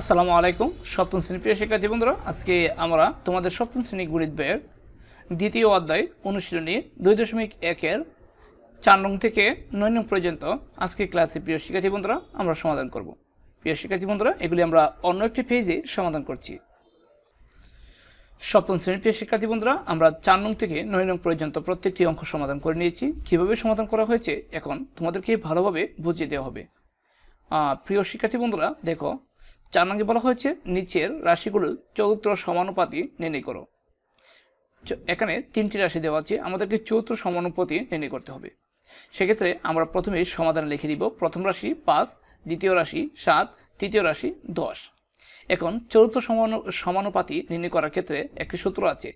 আসসালামু আলাইকুম সপ্তম শ্রেণী প্রিয় শিক্ষার্থী বন্ধুরা, আজকে আমরা তোমাদের সপ্তম শ্রেণী গণিত বইয়ের দ্বিতীয় অধ্যায় অনুশীলনী 2.1 4 নং থেকে 9 নং পর্যন্ত আজকে ক্লাসে প্রিয় শিক্ষার্থী বন্ধুরা আমরা সমাধান করব। প্রিয় শিক্ষার্থী বন্ধুরা, এগুলি আমরা অন্য একটি পেজে সমাধান করছি। সপ্তম শ্রেণীর প্রিয় শিক্ষার্থী বন্ধুরা, আমরা 4 নং থেকে 9 নং পর্যন্ত প্রত্যেকটি অঙ্ক সমাধান করে নিয়েছি। কিভাবে সমাধান করা হয়েছে এখন তোমাদেরকে ভালোভাবে বুঝিয়ে দেওয়া হবে। প্রিয় শিক্ষার্থী বন্ধুরা, দেখো 4 নঙ্গে বলা হয়েছে নিচের রাশিগুলোর চতুর্থ সমানুপাতি নির্ণয় করো। এখানে 3টি রাশি দেওয়া আছে, আমাদেরকে চতুর্থ সমানুপাতি নির্ণয় করতে হবে। সেক্ষেত্রে আমরা প্রথমে সমাধান লিখে দিব। প্রথম রাশি 5, দ্বিতীয় রাশি 7, তৃতীয় রাশি 10। এখন চতুর্থ সমানুপাতি নির্ণয় করার ক্ষেত্রে একটি সূত্র আছে।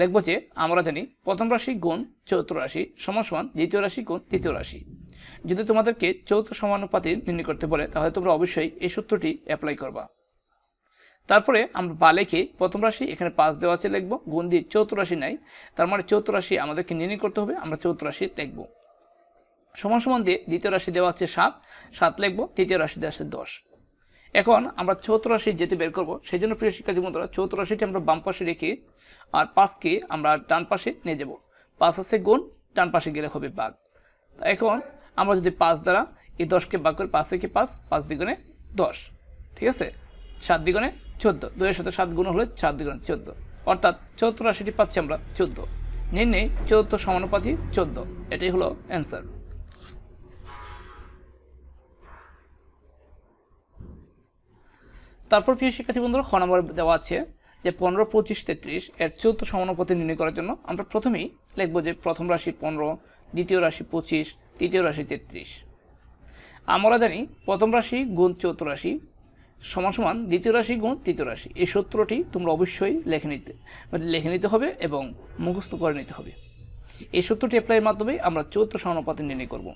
লিখব যে আমরা জানি প্রথম রাশি গুণ চতুর্থ রাশি সমান সমান দ্বিতীয় রাশি গুণ তৃতীয় রাশি। যদি তোমাদেরকে চতুর্থ সমানুপাতি নির্ণয় করতে বলে তাহলে তোমরা অবশ্যই এই সূত্রটি অ্যাপ্লাই করবা। তারপরে আমরা বা লিখে প্রথম রাশি এখানে 5 দেওয়া আছে লিখব, গুণ দিয়ে চতুর্থ রাশি নাই, তার মানে চতুর্থ রাশি আমাদেরকে নির্ণয় করতে হবে, আমরা চতুর্থ রাশি লিখব। সমান সমান দিয়ে দ্বিতীয় রাশি দেওয়া আছে 7 লিখব, তৃতীয় রাশি দেওয়া আছে 10। এখন আমরা চতুর্থ রাশি যেতে বের করব, সেই জন্য প্রিয় শিক্ষার্থী বন্ধুরা চতুর্থ রাশিটি আমরা বাম পাশে রেখে আর 5কে আমরা ডান পাশে নিয়ে যাব। 5 আছে গুণ, ডান পাশে গেলে হবে ভাগ। এখন আমরা যদি 5 দ্বারা এই 10কে ভাগ করি, 5 থেকে 5, 5 দ্বিগুণে 10, ঠিক আছে, 7 দ্বিগুণে 14, 2 এর সাথে 7 গুণ হলে 4 দ্বিগুণে 14, অর্থাৎ চতুর্থ রাশিটি পাচ্ছি আমরা 14। নির্ণয় চতুর্থ সমানুপাতি 14, এটাই হলো অ্যান্সার। তারপর প্রিয় শিক্ষার্থী বন্ধুরা খ নম্বর দেওয়া আছে যে 15, 25, 33 এর চতুর্থ সমানুপাতি নির্ণয় করার জন্য আমরা প্রথমেই লিখব যে প্রথম রাশি 15, দ্বিতীয় রাশি 25, তৃতীয় রাশি 33। আমরা জানি প্রথম রাশি গুণ চতুর্থ রাশি সমান সমান দ্বিতীয় রাশি গুণ তৃতীয় রাশি। এই সূত্রটি তোমরা অবশ্যই লিখে নিতে হবে এবং মুখস্থ করে নিতে হবে। এই সূত্রটি অ্যাপ্লাইয়ের মাধ্যমে আমরা চতুর্থ সমানুপাতি নির্ণয় করব।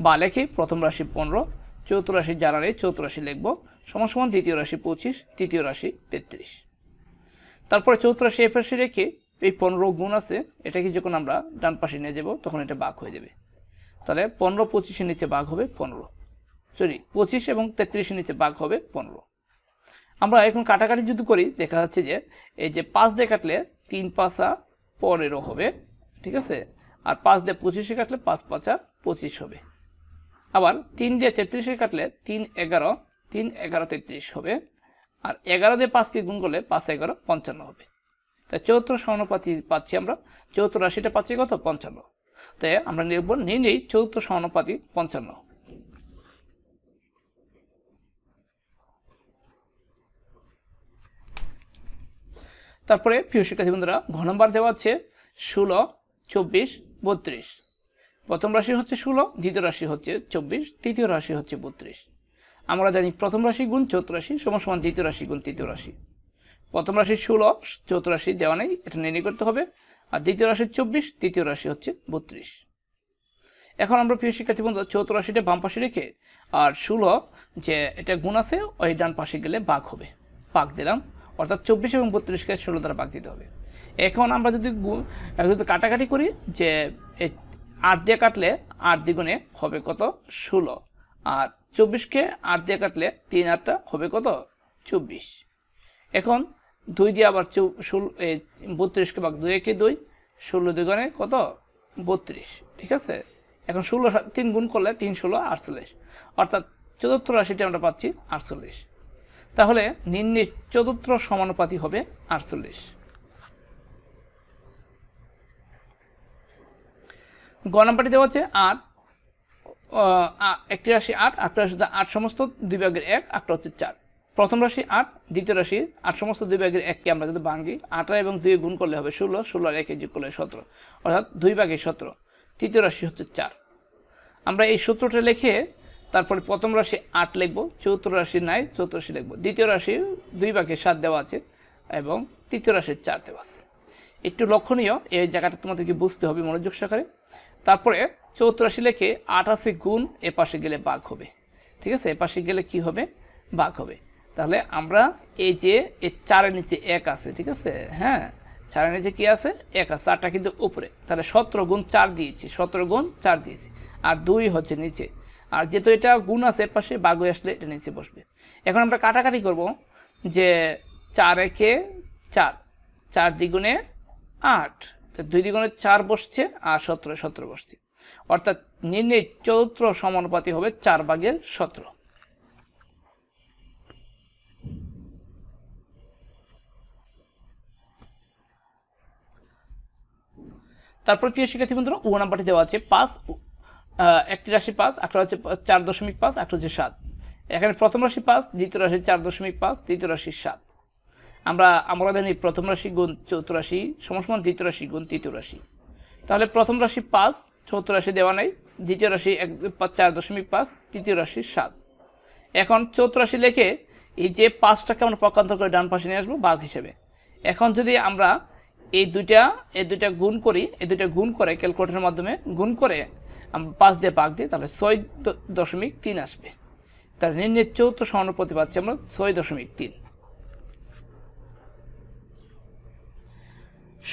বা লেখে প্রথম রাশি 15, চতুর্থ রাশি জানা নেই, চতুর্থ রাশি লিখব, সমান সমান দ্বিতীয় রাশি 25, তৃতীয় রাশি 33। তারপরে চতুর্থ রাশি এ পাশে রেখে এই 15 গুণ আছে, এটাকে যখন আমরা ডান পাশে নিয়ে যাব তখন এটা ভাগ হয়ে যাবে। তাহলে 15, 25 এর নিচে ভাগ হবে 25 এবং 33 এর নিচে ভাগ হবে 15। আমরা এখন কাটাকাটি যদি করি দেখা যাচ্ছে যে এই যে 5 দিয়ে কাটলে 3 5 15 হবে, ঠিক আছে, আর 5 দিয়ে 25 কাটলে 5 5 25 হবে। আবার 3 দিয়ে 33 কাটলে 3 11 33 হবে, আর 11 দিয়ে 5কে গুণ করলে 5 11 55 হবে। তাই চতুর্থ সমানুপাতি পাচ্ছি আমরা, চতুর্থ রাশিটা পাচ্ছি কত 55। তাই আমরা নির্ণয় চতুর্থ সমানুপাতি 55। তারপরে প্রিয় শিক্ষার্থী বন্ধুরা ঘ নম্বর দেওয়া আছে 16, 24, 32। প্রথম রাশি হচ্ছে 16, দ্বিতীয় রাশি হচ্ছে 24, তৃতীয় রাশি হচ্ছে 32। আমরা জানি প্রথম রাশি গুণ চতুর্থ রাশি সমান সমান দ্বিতীয় রাশি গুণ তৃতীয় রাশি। প্রথম রাশি 16, চতুর্থ রাশি দেওয়া নেই, এটা নির্ণয় করতে হবে, আর দ্বিতীয় রাশি 24, তৃতীয় রাশি হচ্ছে 32। এখন আমরা প্রিয় শিক্ষার্থী বন্ধু চতুর্থ রাশিটা বাম পাশে রেখে আর 16 যে এটা গুণ আছে ওই ডান পাশে গেলে ভাগ হবে, ভাগ দিলাম, অর্থাৎ 24 এবং 32কে 16 দ্বারা ভাগ দিতে হবে। এখন আমরা যদি কাটাকাটি করি যে 8 দিয়ে কাটলে 8 দ্বিগুণে হবে কত 16, আর 24কে 8 দিয়ে কাটলে 3 8টা হবে কত 24। এখন 2 দিয়ে আবার 32কে ভাগ 2 একে 2, 16 দ্বিগুণে কত 32, ঠিক আছে। এখন 16 3 গুণ করলে 3 16 48, অর্থাৎ চতুর্থ রাশিটি আমরা পাচ্ছি 48। তাহলে নির্ণয় চতুর্থ সমানুপাতি হবে 48। গ নাম্বারটি দেওয়া আছে 8, একটি রাশি 8, আটটা রাশি 8 সমস্ত 2 ভাগের 1, আটটা হচ্ছে 4। প্রথম রাশি 8, দ্বিতীয় রাশি 8 সমস্ত 2 ভাগের 1কে আমরা যদি ভাঙি 8 এবং 2 গুণ করলে হবে 16, 16 আর 1 যোগ করলে 17, অর্থাৎ 2 ভাগের 17। তৃতীয় রাশি হচ্ছে 4। আমরা এই সূত্রটা লিখে তারপরে প্রথম রাশি 8 লিখব, চতুর্থ রাশি নাই, চতুর্থ রাশি লিখব, দ্বিতীয় রাশি 2 ভাগের 7 দেওয়া আছে এবং তৃতীয় রাশির 4 দেওয়া আছে। একটু লক্ষণীয় এই জায়গাটা তোমাদেরকে বুঝতে হবে মনোযোগ সহকারে। তারপরে চতুর্থ রাশি লিখে 8 আছে গুণ এ পাশে গেলে ভাগ হবে, ঠিক আছে, এ পাশে গেলে কি হবে ভাগ হবে। তাহলে আমরা এই যে এই 4 এর নিচে 1 আছে, ঠিক আছে, হ্যাঁ 4 এর নিচে কি আছে 1 আছে, 4টা কিন্তু উপরে, তাহলে 17 গুণ 4 দিয়েছি, 17 গুণ 4 দিয়েছি, আর 2 হচ্ছে নিচে, আর যেহেতু এটা গুণ আছে এর পাশে ভাগ হয়ে আসলে এটা নিচে বসবে। এখন আমরা কাটাকাটি করব যে 4 একে 4, 4 দ্বিগুণে 8, 2 দ্বিগুণে 4 বসছে আর 17 বসছে, অর্থাৎ নির্ণয় চতুর্থ সমানুপাতি হবে 4/17। তারপর প্রিয় শিক্ষার্থী বন্ধুরা, ও নাম্বারটি দেওয়া আছে 5, একটি রাশি 5, একটা হচ্ছে 4.5, একটা হচ্ছে 7। এখানে প্রথম রাশি 5, দ্বিতীয় রাশি 4.5, তৃতীয় রাশি 7। আমরা জানি প্রথম রাশি গুণ চতুর্থ রাশি সমান দ্বিতীয় রাশি গুণ তৃতীয় রাশি। তাহলে প্রথম রাশি 5, চতুর্থ রাশি দেওয়া নাই, দ্বিতীয় রাশি 4.5, তৃতীয় রাশি 7। এখন চতুর্থ রাশি লিখে এই যে 5টাকে আমরা পক্ষান্তর করে ডান পাশে নিয়ে আসবো ভাগ হিসেবে। এখন যদি আমরা এই দুইটা গুণ করি, এই দুইটা গুণ করে ক্যালকুলেটরের মাধ্যমে গুণ করে আমরা 5 দিয়ে ভাগ দিই, তাহলে 6.3 আসবে। তার নির্ণয় চতুর্থ সমানুপাতি পাচ্ছি আমরা 6.3।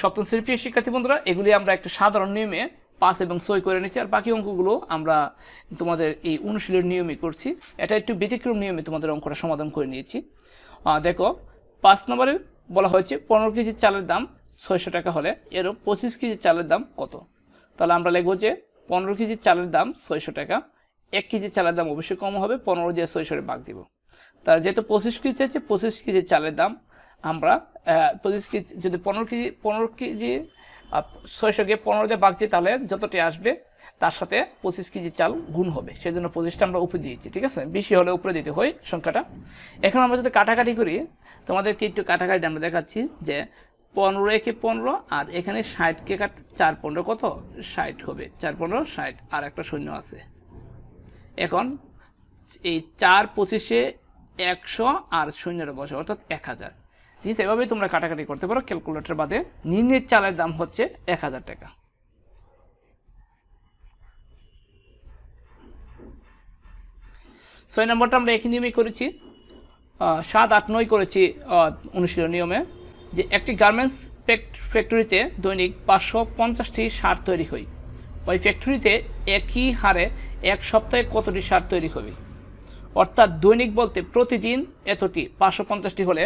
সপ্তম শ্রেণীর প্রিয় শিক্ষার্থী বন্ধুরা, এগুলি আমরা একটা সাধারণ নিয়মে 5 এবং 6 করে নিচ্ছি, আর বাকি অঙ্কগুলো আমরা তোমাদের এই অনুশীলনের নিয়মে করছি। এটা একটু ব্যতিক্রম নিয়মে তোমাদের অঙ্কটা সমাধান করে নিয়েছি। দেখো 5 নম্বরে বলা হয়েছে 15 কেজি চালের দাম 600 টাকা হলে এরও 25 কেজি চালের দাম কত। তাহলে আমরা লিখবো যে 15 কেজি চালের দাম 600 টাকা, 1 কেজি চালের দাম অবশ্যই কম হবে, 15 দিয়ে 600 ভাগ দিব। তাহলে যেহেতু 25 কেজি আছে, 25 কেজি চালের দাম আমরা 25 কেজি যদি 15 কেজি 600কে 15 দিয়ে ভাগ দিই, তাহলে যতটি আসবে তার সাথে 25 কেজি চাল গুণ হবে, সেজন্য 25টা আমরা উপরে দিয়েছি। ঠিক আছে, বেশি হলে উপরে দিতে হয় সংখ্যাটা। এখন আমরা যদি কাটাকাটি করি, তোমাদেরকে একটু কাটাকাটি আমরা দেখাচ্ছি যে 15 একে 15, আর এখানে 60কে 4 15 কত 60 হবে, 4 15 60, আর একটা শূন্য আছে। এখন এই 4 25-এ 100 আর শূন্যের বসে, অর্থাৎ 1000। ঠিক আছে, এভাবেই তোমরা কাটাকাটি করতে পারো ক্যালকুলেটর বাদে। নির্ণয় চালের দাম হচ্ছে 1000 টাকা। 6 নম্বরটা আমরা একই নিয়মেই করেছি, 7, 8, 9 করেছি অনুশীলন নিয়মে, যে একটি গার্মেন্টস ফ্যাক্টরিতে দৈনিক 550টি শার্ট তৈরি হয়, ওই ফ্যাক্টরিতে একই হারে এক সপ্তাহে কতটি শার্ট তৈরি হবে। অর্থাৎ দৈনিক বলতে প্রতিদিন এতটি, 550টি হলে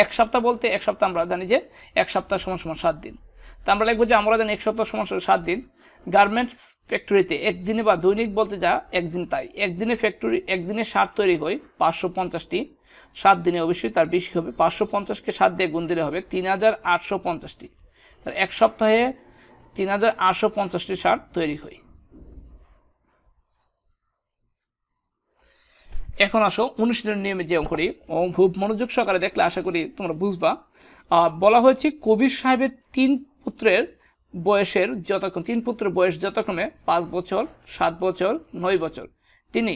এক সপ্তাহ বলতে এক সপ্তাহ আমরা জানি যে এক সপ্তাহ সমান 7 দিন। তা আমরা লিখবো যে আমরা জানি এক সপ্তাহ সমান 7 দিন। গার্মেন্টস ফ্যাক্টরিতে একদিনে বা দৈনিক বলতে যা একদিন, তাই একদিনে শার্ট তৈরি হয় 550টি, 7 দিনে অবশ্যই তার বেশি হবে। 550কে 7 দিয়ে গুণ দিলে হবে 3850টি। তার এক সপ্তাহে 3850টি শার্ট তৈরি হয়। এখন আসো অনুশীলন নিয়মে যে অঙ্কটি, খুব মনোযোগ সহকারে দেখলে আশা করি তোমরা বুঝবা। বলা হয়েছে কবির সাহেবের 3 পুত্রের বয়স যথাক্রমে 5 বছর, 7 বছর, 9 বছর। তিনি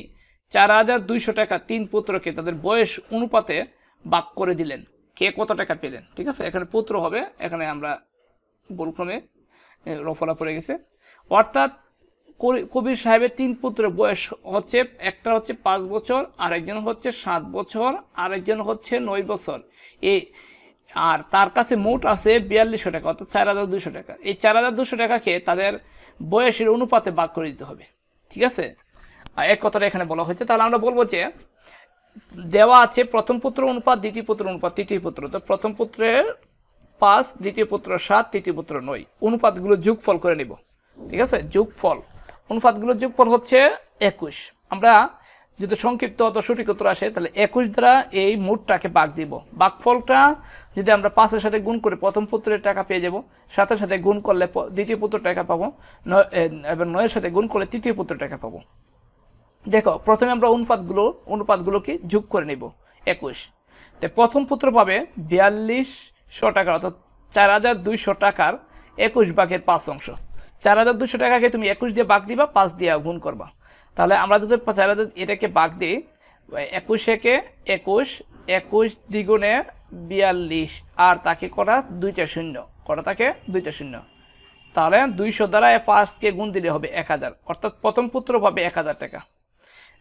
4200 টাকা 3 পুত্রকে তাদের বয়স অনুপাতে ভাগ করে দিলেন, কে কত টাকা পেলেন। ঠিক আছে, এখানে পুত্র হবে, এখানে আমরা ভুলক্রমে রফলা পড়ে গেছে। অর্থাৎ কবির সাহেবের 3 পুত্রের বয়স হচ্ছে, একটা হচ্ছে 5 বছর, আরেকজন হচ্ছে 7 বছর, আরেকজন হচ্ছে 9 বছর। আর তার কাছে মোট আছে 4200 টাকা, অর্থাৎ 4200 টাকা। এই 4200 টাকাকে তাদের বয়সের অনুপাতে ভাগ করে দিতে হবে। ঠিক আছে, এক কথাটা এখানে বলা হয়েছে। তাহলে আমরা বলবো যে দেওয়া আছে প্রথম পুত্র অনুপাত, দ্বিতীয় পুত্র অনুপাত, তৃতীয় পুত্র। তো প্রথম পুত্রের 5, দ্বিতীয় পুত্র 7, তৃতীয় পুত্র 9। অনুপাতগুলো যোগফল করে নিব। ঠিক আছে, অনুপাতগুলোর যোগফল হচ্ছে 21। আমরা যদি সংক্ষিপ্ত অত সঠিক উত্তর আসে, তাহলে 21 দ্বারা এই মোটটাকে ভাগ দিব। ভাগফলটা যদি আমরা 5-এর সাথে গুণ করে প্রথম পুত্রের টাকা পেয়ে যাব, 7-এর সাথে গুণ করলে দ্বিতীয় পুত্রের টাকা পাবো, এবং 9-এর সাথে গুণ করলে তৃতীয় পুত্রের টাকা পাবো। দেখো, প্রথমে আমরা অনুপাতগুলোকে যোগ করে নেব 21। তো প্রথম পুত্র পাবে 4200 টাকা, অর্থাৎ 4200 টাকার 21 ভাগের 5 অংশ। 4200 টাকাকে তুমি 21 দিয়ে ভাগ দিবা, 5 দিয়ে গুণ করবা। তাহলে আমরা যদি 4000 এটাকে ভাগ দিই, 21 একে 21, 21 দ্বিগুণে 42, আর তাকে করা 2টা শূন্য, তাকে 2টা শূন্য। তাহলে 200 দ্বারা 5কে গুণ দিলে হবে 1000, অর্থাৎ প্রথম পুত্র পাবে 1000 টাকা।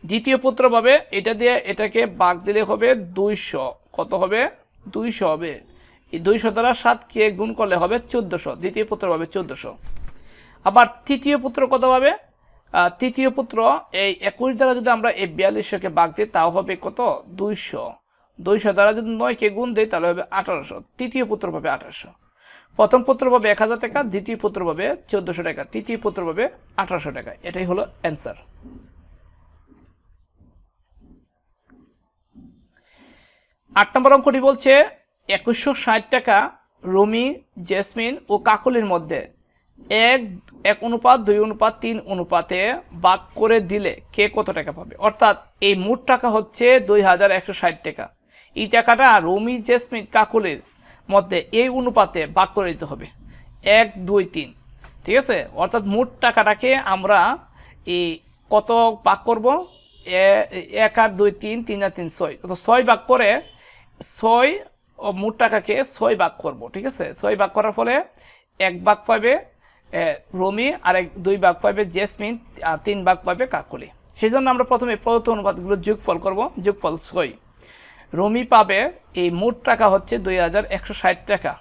দ্বিতীয় পুত্র পাবে, এটা দিয়ে এটাকে ভাগ দিলে হবে 200, কত হবে 200 হবে। এই 200 দ্বারা 7কে গুণ করলে হবে 1400, দ্বিতীয় পুত্র পাবে 1400। আবার তৃতীয় পুত্র কত পাবে, তৃতীয় পুত্র এই 21 দ্বারা যদি আমরা এই 4200-কে ভাগ দিই তাও হবে কত 200। 200 দ্বারা যদি 9-কে গুণ দিই তাহলে হবে 1800। তৃতীয় পুত্র পাবে 1800। প্রথম পুত্র পাবে 1000 টাকা, দ্বিতীয় পুত্র পাবে 1400 টাকা, তৃতীয় পুত্র পাবে 1800 টাকা। এটাই হলো অ্যান্সার। 8 নম্বর অঙ্কটি বলছে 2160 টাকা রুমি, জেসমিন ও কাকলির মধ্যে 1:2:3 অনুপাতে ভাগ করে দিলে কে কত টাকা পাবে। অর্থাৎ এই মোট টাকা হচ্ছে 2160 টাকা। এই টাকাটা রুমি, জেসমিন, কাকলির মধ্যে এই অনুপাতে ভাগ করে দিতে হবে 1, 2, 3। ঠিক আছে, অর্থাৎ মোট টাকাটাকে আমরা এই কত ভাগ করব 1 আর 2 3, 3 আর 3 6, অর্থাৎ 6 ভাগ করে 6 ও মোট টাকাকে 6 ভাগ করব। ঠিক আছে, 6 ভাগ করার ফলে 1 ভাগ পাবে রুমি, আর 2 ভাগ পাবে জেসমিন, আর 3 ভাগ পাবে কাকলি। সেই জন্য আমরা প্রথমে প্রদত্ত অনুপাতগুলো যোগফল করব। যোগফল 6। রুমি পাবে এই মোট টাকা হচ্ছে 2160 টাকা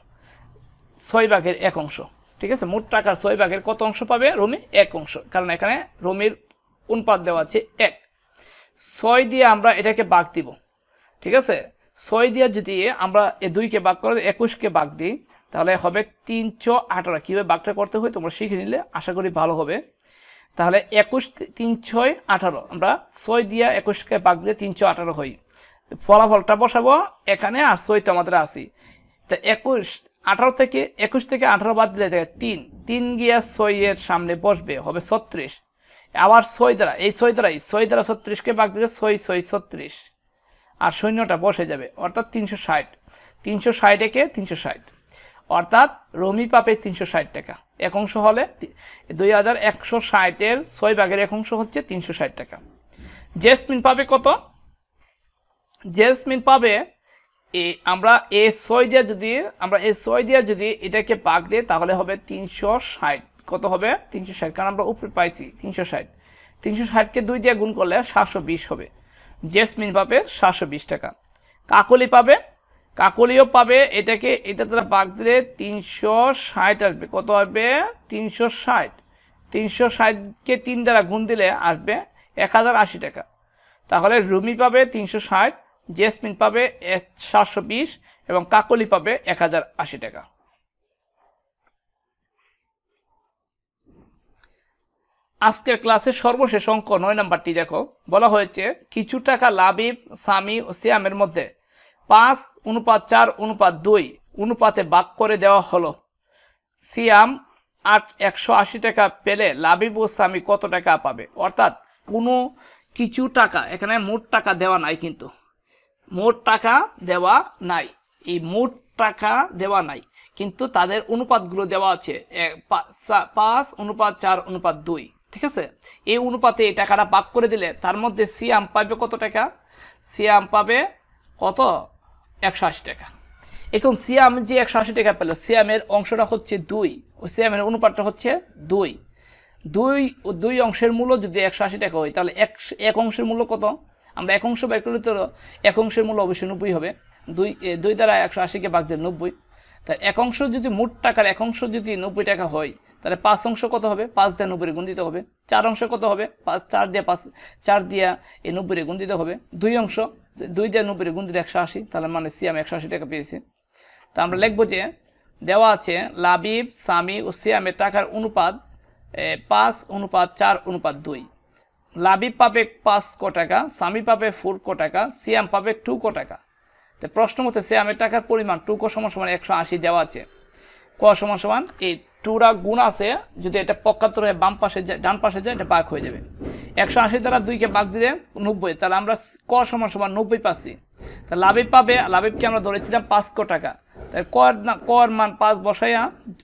6 ভাগের 1 অংশ। ঠিক আছে, মোট টাকার 6 ভাগের কত অংশ পাবে রুমি? 1 অংশ, কারণ এখানে রুমির অনুপাত দেওয়া আছে 1। 6 দিয়ে আমরা এটাকে ভাগ দিব। ঠিক আছে, 6 দিয়ে যদি আমরা এই 2-কে ভাগ করে 21-কে ভাগ দিই তাহলে হবে 318। কীভাবে ভাগটা করতে হয় তোমরা শিখে নিলে আশা করি ভালো হবে। তাহলে 21 3 6 18, আমরা 6 দিয়ে 21-কে ভাগ দিয়ে 318 হই। ফলাফলটা বসাবো এখানে, আর 6 তো আমাদের আছে। তা 18 থেকে 21 থেকে 18 বাদ দিলে 3 গিয়া 6 এর সামনে বসবে, হবে 36। আবার 6 দ্বারা 6 দ্বারা 36-কে ভাগ দিলে 6 6 36, আর শূন্যটা বসে যাবে, অর্থাৎ 360। 360 360, অর্থাৎ রুমি পাবে 360 টাকা। 1 অংশ হলে 2160-এর 6 ভাগের 1 অংশ হচ্ছে 360 টাকা। জেসমিন পাবে কত? জেসমিন পাবে আমরা এই 6 দিয়ে যদি এটাকে ভাগ দিই তাহলে হবে 360। কত হবে? 360, কারণ আমরা উপরে পাইছি 360। 360-কে 2 দিয়ে গুণ করলে 720 হবে। জেসমিন পাবে 720 টাকা। কাকলিও পাবে এটা দ্বারা ভাগ দিলে 360 আসবে। কত আসবে? 360। 360-কে 3 দ্বারা গুণ দিলে আসবে 1080 টাকা। তাহলে রুমি পাবে 360, জেসমিন পাবে 720 এবং কাকলি পাবে 1080 টাকা। আজকের ক্লাসের সর্বশেষ অঙ্ক 9 নম্বরটি দেখো। বলা হয়েছে কিছু টাকা লাবিব, সামি ও সিয়ামের মধ্যে 5:4:2 অনুপাতে ভাগ করে দেওয়া হলো। সিয়াম 180 টাকা পেলে লাবিব ও সামি কত টাকা পাবে। অর্থাৎ কোনো কিছু টাকা, এখানে মোট টাকা দেওয়া নাই, কিন্তু মোট টাকা দেওয়া নাই, এই মোট টাকা দেওয়া নাই, কিন্তু তাদের অনুপাতগুলো দেওয়া আছে 5:4:2। ঠিক আছে, এই অনুপাতে এই টাকাটা ভাগ করে দিলে তার মধ্যে সিয়াম পাবে কত টাকা? সিয়াম পাবে কত? 180 টাকা। এখন সিয়াম যে 180 টাকা পেল, সিয়ামের অংশটা হচ্ছে 2, ও সিয়ামের অনুপাতটা হচ্ছে 2। 2 অংশের মূল্য যদি 180 টাকা হয় তাহলে এক অংশের মূল্য কত? আমরা 1 অংশ বের করলে তো 1 অংশের মূল্য অবশ্যই 90 হবে। 2 দ্বারা 180-কে ভাগ দিলে 90। তাই 1 অংশ যদি মোট টাকার 1 অংশ যদি 90 টাকা হয় তাহলে 5 অংশ কত হবে? 5 দিয়ে 90 গুণ দিতে হবে। 4 অংশ কত হবে? 4 দিয়ে এই 90 গুণ দিতে হবে। 2 অংশ 2 দিয়ে 90 গুণ দিলে 180, তাহলে মানে সিয়াম 180 টাকা পেয়েছে। তা আমরা লিখব যে দেওয়া আছে লাবিব, সামি ও সিয়ামের টাকার অনুপাত 5:4:2। লাবিব পাবে 5 ক টাকা, সামি পাবে 4 ক টাকা, সিয়াম পাবে 2 ক টাকা। তো প্রশ্ন মতে সিয়ামের টাকার পরিমাণ 2 ক = 180 দেওয়া আছে। ক = এই 2টা গুণ আছে, যদি এটা পক্ষান্তর হয়ে বাম পাশে যায়, ডান পাশে যায়, এটা ভাগ হয়ে যাবে। 180 দ্বারা 2-কে ভাগ দিলে 90, তাহলে আমরা ক = 90 পাচ্ছি। তা লাবিবকে আমরা ধরেছিলাম 5 ক টাকা। তাই কর মান 5 বসাইয়া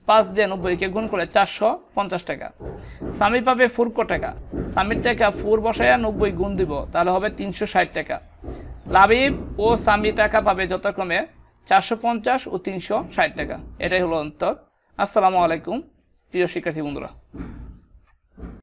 5 দিয়ে 90-কে গুণ করে 450 টাকা। সামি পাবে 4 ক টাকা, সামির টাকা 4 বসাইয়া 90 গুণ দিব, তাহলে হবে 360 টাকা। লাবিব ও সামি টাকা পাবে যথাক্রমে 450 ও 360 টাকা। এটাই হলো উত্তর। আসসালামু আলাইকুম প্রিয় শিক্ষার্থী বন্ধুরা।